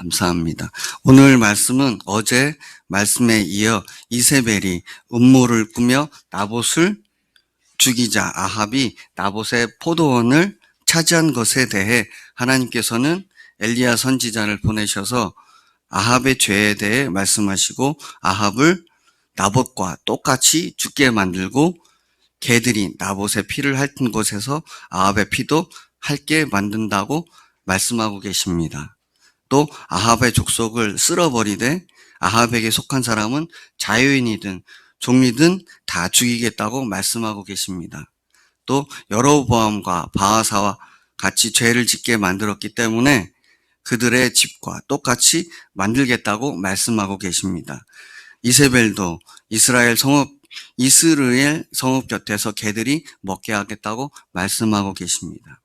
감사합니다. 오늘 말씀은 어제 말씀에 이어 이세벨이 음모를 꾸며 나봇을 죽이자 아합이 나봇의 포도원을 차지한 것에 대해 하나님께서는 엘리야 선지자를 보내셔서 아합의 죄에 대해 말씀하시고 아합을 나봇과 똑같이 죽게 만들고 개들이 나봇의 피를 핥은 곳에서 아합의 피도 핥게 만든다고 말씀하고 계십니다. 또 아합의 족속을 쓸어버리되 아합에게 속한 사람은 자유인이든 종이든 다 죽이겠다고 말씀하고 계십니다. 또 여로보암과 바하사와 같이 죄를 짓게 만들었기 때문에 그들의 집과 똑같이 만들겠다고 말씀하고 계십니다. 이세벨도 이스라엘 성읍 곁에서 개들이 먹게 하겠다고 말씀하고 계십니다.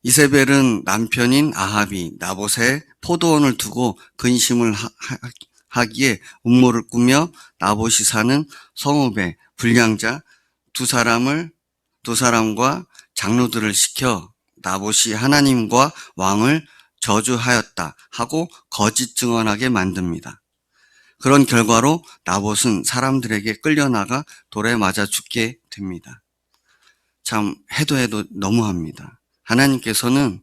이세벨은 남편인 아합이 나봇의 포도원을 두고 근심을 하기에 음모를 꾸며 나봇이 사는 성읍의 불량자 두 사람과 장로들을 시켜 나봇이 하나님과 왕을 저주하였다 하고 거짓 증언하게 만듭니다. 그런 결과로 나봇은 사람들에게 끌려나가 돌에 맞아 죽게 됩니다. 참 해도 너무합니다. 하나님께서는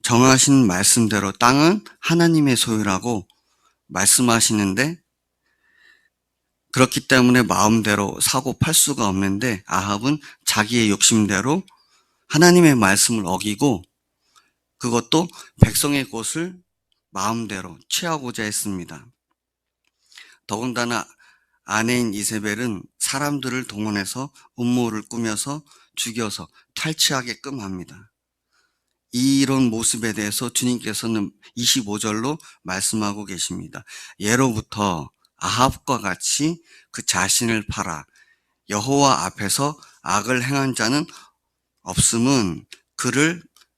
정하신 말씀대로 땅은 하나님의 소유라고 말씀하시는데 그렇기 때문에 마음대로 사고 팔 수가 없는데 아합은 자기의 욕심대로 하나님의 말씀을 어기고 그것도 백성의 곳을 마음대로 취하고자 했습니다. 더군다나 아내인 이세벨은 사람들을 동원해서 음모를 꾸며서 죽여서 탈취하게끔 합니다. 이런 모습에 대해서 주님께서는 25절로 말씀하고 계십니다. 예로부터 아합과 같이 그 자신을 팔아 여호와 앞에서 악을 행한 자는 없음은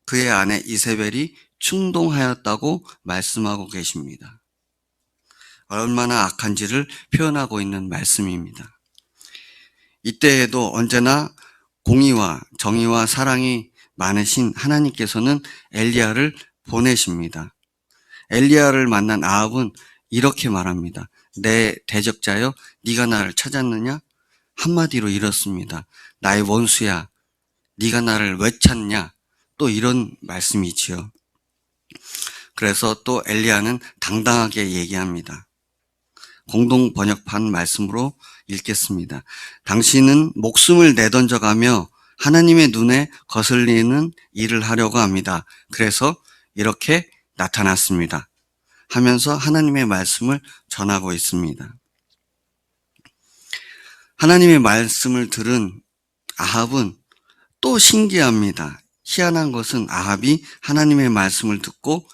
그의 아내 이세벨이 충동하였다고 말씀하고 계십니다. 얼마나 악한지를 표현하고 있는 말씀입니다. 이때에도 언제나 공의와 정의와 사랑이 많으신 하나님께서는 엘리야를 보내십니다. 엘리야를 만난 아합은 이렇게 말합니다. 내 대적자여 네가 나를 찾았느냐? 한마디로 이렇습니다. 나의 원수야 네가 나를 왜 찾냐? 또 이런 말씀이지요. 그래서 또 엘리야는 당당하게 얘기합니다. 공동 번역판 말씀으로 읽겠습니다. 당신은 목숨을 내던져가며 하나님의 눈에 거슬리는 일을 하려고 합니다. 그래서 이렇게 나타났습니다. 하면서 하나님의 말씀을 전하고 있습니다. 하나님의 말씀을 들은 아합은 또 신기합니다. 희한한 것은 아합이 하나님의 말씀을 듣고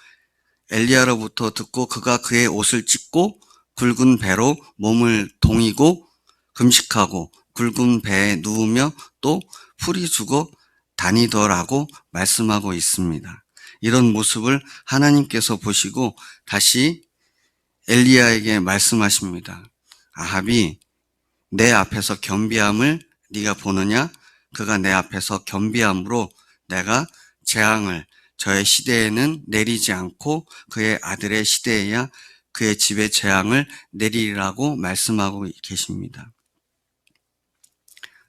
엘리야로부터 듣고 그가 그의 옷을 찢고 굵은 배로 몸을 동이고 금식하고 굵은 배에 누우며 또 풀이 죽어 다니더라고 말씀하고 있습니다. 이런 모습을 하나님께서 보시고 다시 엘리야에게 말씀하십니다. 아합이 내 앞에서 겸비함을 네가 보느냐? 그가 내 앞에서 겸비함으로 내가 재앙을 저의 시대에는 내리지 않고 그의 아들의 시대에야 그의 집에 재앙을 내리라고 말씀하고 계십니다.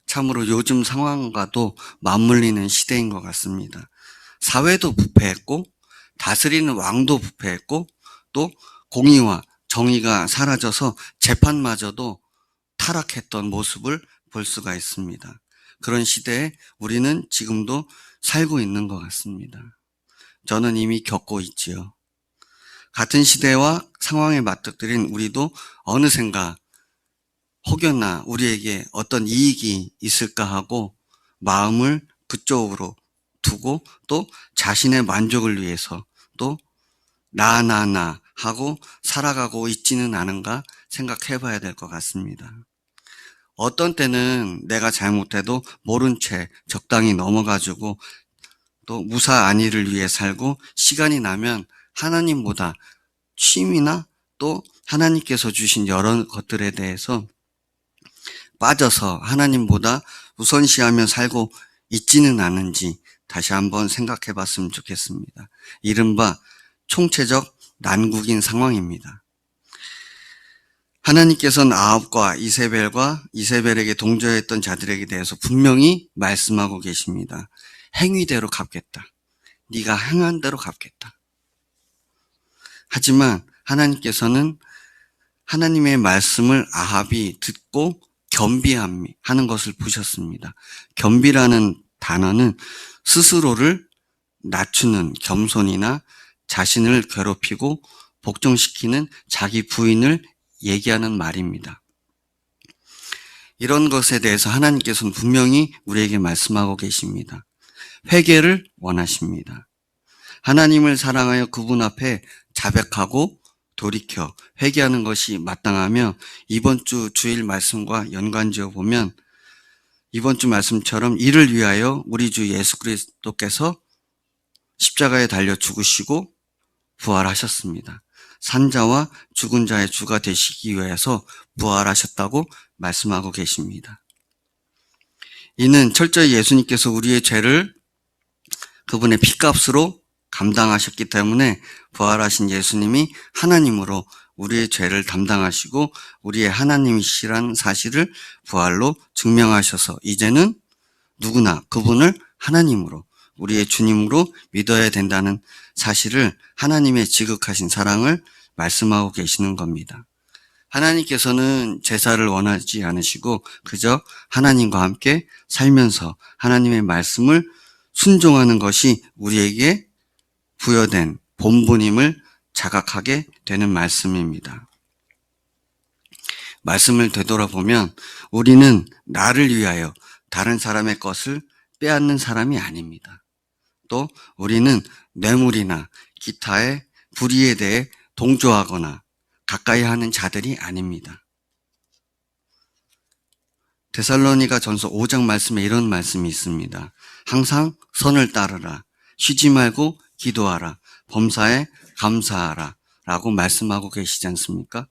참으로 요즘 상황과도 맞물리는 시대인 것 같습니다. 사회도 부패했고 다스리는 왕도 부패했고 또 공의와 정의가 사라져서 재판마저도 타락했던 모습을 볼 수가 있습니다. 그런 시대에 우리는 지금도 살고 있는 것 같습니다. 저는 이미 겪고 있지요. 같은 시대와 상황에 맞닥뜨린 우리도 어느샌가 혹여나 우리에게 어떤 이익이 있을까 하고 마음을 그쪽으로 두고 또 자신의 만족을 위해서 또 나 하고 살아가고 있지는 않은가 생각해 봐야 될 것 같습니다. 어떤 때는 내가 잘못해도 모른 채 적당히 넘어가지고 또 무사 안위를 위해 살고 시간이 나면 하나님보다 취미나 또 하나님께서 주신 여러 것들에 대해서 빠져서 하나님보다 우선시하며 살고 있지는 않은지 다시 한번 생각해 봤으면 좋겠습니다. 이른바 총체적 난국인 상황입니다. 하나님께서는 아합과 이세벨에게 동조했던 자들에게 대해서 분명히 말씀하고 계십니다. 행위대로 갚겠다. 네가 행한 대로 갚겠다. 하지만 하나님께서는 하나님의 말씀을 아합이 듣고 겸비하는 것을 보셨습니다. 겸비라는 단어는 스스로를 낮추는 겸손이나 자신을 괴롭히고 복종시키는 자기 부인을 얘기하는 말입니다. 이런 것에 대해서 하나님께서는 분명히 우리에게 말씀하고 계십니다. 회개를 원하십니다. 하나님을 사랑하여 그분 앞에 자백하고 돌이켜 회개하는 것이 마땅하며 이번 주 주일 말씀과 연관지어 보면 이번 주 말씀처럼 이를 위하여 우리 주 예수 그리스도께서 십자가에 달려 죽으시고 부활하셨습니다. 산자와 죽은 자의 주가 되시기 위해서 부활하셨다고 말씀하고 계십니다. 이는 철저히 예수님께서 우리의 죄를 그분의 피값으로 감당하셨기 때문에 부활하신 예수님이 하나님으로 우리의 죄를 담당하시고 우리의 하나님이시라는 사실을 부활로 증명하셔서 이제는 누구나 그분을 하나님으로 우리의 주님으로 믿어야 된다는 사실을 하나님의 지극하신 사랑을 말씀하고 계시는 겁니다. 하나님께서는 제사를 원하지 않으시고 그저 하나님과 함께 살면서 하나님의 말씀을 순종하는 것이 우리에게 부여된 본분임을 자각하게 되는 말씀입니다. 말씀을 되돌아보면 우리는 나를 위하여 다른 사람의 것을 빼앗는 사람이 아닙니다. 또 우리는 뇌물이나 기타의 불의에 대해 동조하거나 가까이 하는 자들이 아닙니다. 데살로니가 전서 5장 말씀에 이런 말씀이 있습니다. 항상 선을 따르라. 쉬지 말고 기도하라. 범사에 감사하라. 라고 말씀하고 계시지 않습니까?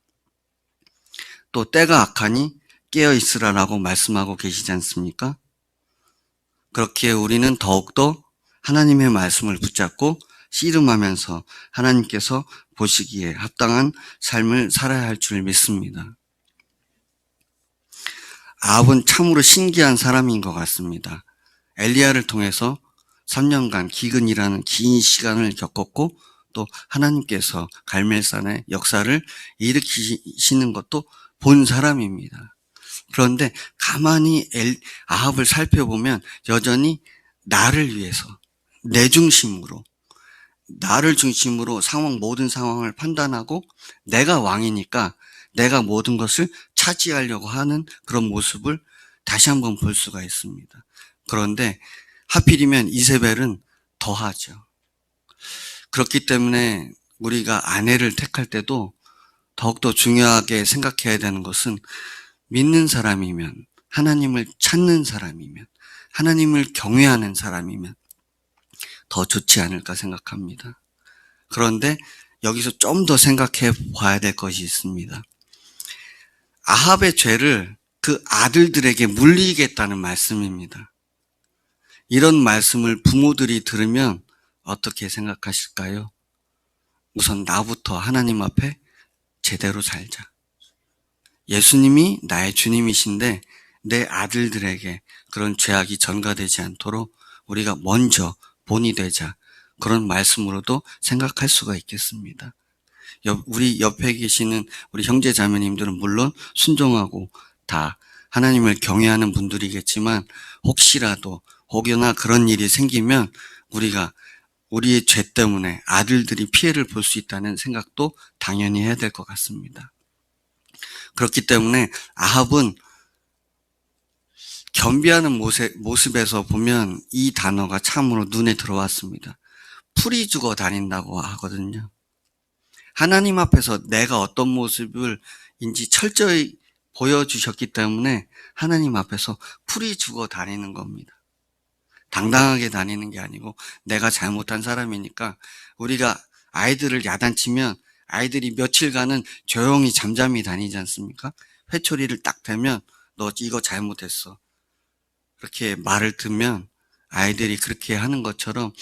또 때가 악하니 깨어 있으라라고 말씀하고 계시지 않습니까? 그렇기에 우리는 더욱더 하나님의 말씀을 붙잡고 씨름하면서 하나님께서 보시기에 합당한 삶을 살아야 할 줄 믿습니다. 아합은 참으로 신기한 사람인 것 같습니다. 엘리야를 통해서 3년간 기근이라는 긴 시간을 겪었고 또 하나님께서 갈멜산의 역사를 일으키시는 것도 본 사람입니다. 그런데 가만히 아합을 살펴보면 여전히 나를 위해서 내 중심으로 나를 중심으로 모든 상황을 판단하고 내가 왕이니까 내가 모든 것을 차지하려고 하는 그런 모습을 다시 한번 볼 수가 있습니다. 그런데 하필이면 이세벨은 더하죠. 그렇기 때문에 우리가 아내를 택할 때도 더욱더 중요하게 생각해야 되는 것은 믿는 사람이면, 하나님을 찾는 사람이면, 하나님을 경외하는 사람이면 더 좋지 않을까 생각합니다. 그런데 여기서 좀 더 생각해 봐야 될 것이 있습니다. 아합의 죄를 그 아들들에게 물리겠다는 말씀입니다. 이런 말씀을 부모들이 들으면 어떻게 생각하실까요? 우선 나부터 하나님 앞에 제대로 살자. 예수님이 나의 주님이신데 내 아들들에게 그런 죄악이 전가되지 않도록 우리가 먼저 본이 되자. 그런 말씀으로도 생각할 수가 있겠습니다. 우리 옆에 계시는 우리 형제 자매님들은 물론 순종하고 다 하나님을 경외하는 분들이겠지만 혹여나 그런 일이 생기면 우리가 우리의 죄 때문에 아들들이 피해를 볼 수 있다는 생각도 당연히 해야 될 것 같습니다. 그렇기 때문에 아합은 겸비하는 모습에서 보면 이 단어가 참으로 눈에 들어왔습니다. 풀이 죽어 다닌다고 하거든요. 하나님 앞에서 내가 어떤 모습을인지 철저히 보여주셨기 때문에 하나님 앞에서 풀이 죽어 다니는 겁니다. 당당하게 다니는 게 아니고 내가 잘못한 사람이니까 우리가 아이들을 야단치면 아이들이 며칠간은 조용히 잠잠히 다니지 않습니까? 회초리를 딱 대면 너 이거 잘못했어. 그렇게 말을 듣면 아이들이 그렇게 하는 것처럼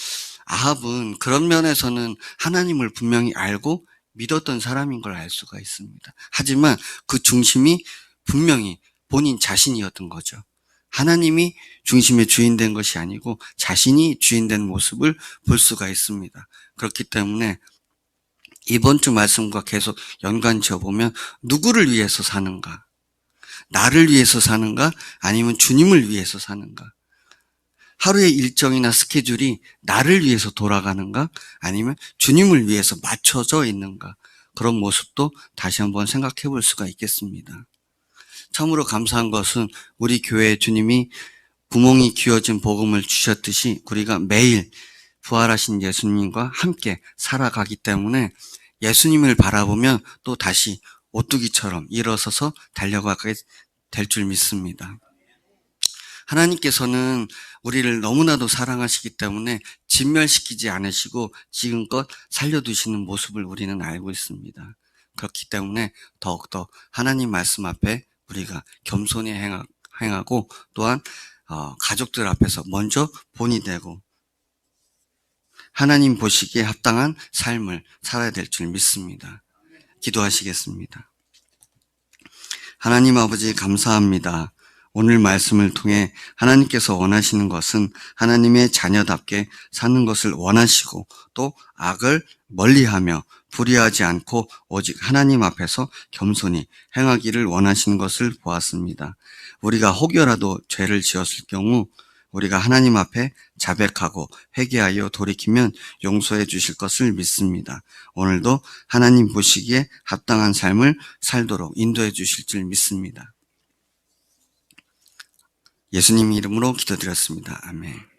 아합은 그런 면에서는 하나님을 분명히 알고 믿었던 사람인 걸 알 수가 있습니다. 하지만 그 중심이 분명히 본인 자신이었던 거죠. 하나님이 중심의 주인된 것이 아니고 자신이 주인된 모습을 볼 수가 있습니다. 그렇기 때문에 이번 주 말씀과 계속 연관 지어보면 누구를 위해서 사는가? 나를 위해서 사는가? 아니면 주님을 위해서 사는가? 하루의 일정이나 스케줄이 나를 위해서 돌아가는가? 아니면 주님을 위해서 맞춰져 있는가? 그런 모습도 다시 한번 생각해 볼 수가 있겠습니다. 참으로 감사한 것은 우리 교회에 주님이 구멍이 기어진 복음을 주셨듯이 우리가 매일 부활하신 예수님과 함께 살아가기 때문에 예수님을 바라보면 또 다시 오뚜기처럼 일어서서 달려가게 될 줄 믿습니다. 하나님께서는 우리를 너무나도 사랑하시기 때문에 진멸시키지 않으시고 지금껏 살려두시는 모습을 우리는 알고 있습니다. 그렇기 때문에 더욱더 하나님 말씀 앞에 우리가 겸손히 행하고 또한 가족들 앞에서 먼저 본이 되고 하나님 보시기에 합당한 삶을 살아야 될 줄 믿습니다. 기도하시겠습니다. 하나님 아버지 감사합니다. 오늘 말씀을 통해 하나님께서 원하시는 것은 하나님의 자녀답게 사는 것을 원하시고 또 악을 멀리하며 불의하지 않고 오직 하나님 앞에서 겸손히 행하기를 원하시는 것을 보았습니다. 우리가 혹여라도 죄를 지었을 경우 우리가 하나님 앞에 자백하고 회개하여 돌이키면 용서해 주실 것을 믿습니다. 오늘도 하나님 보시기에 합당한 삶을 살도록 인도해 주실 줄 믿습니다. 예수님 이름으로 기도드렸습니다. 아멘.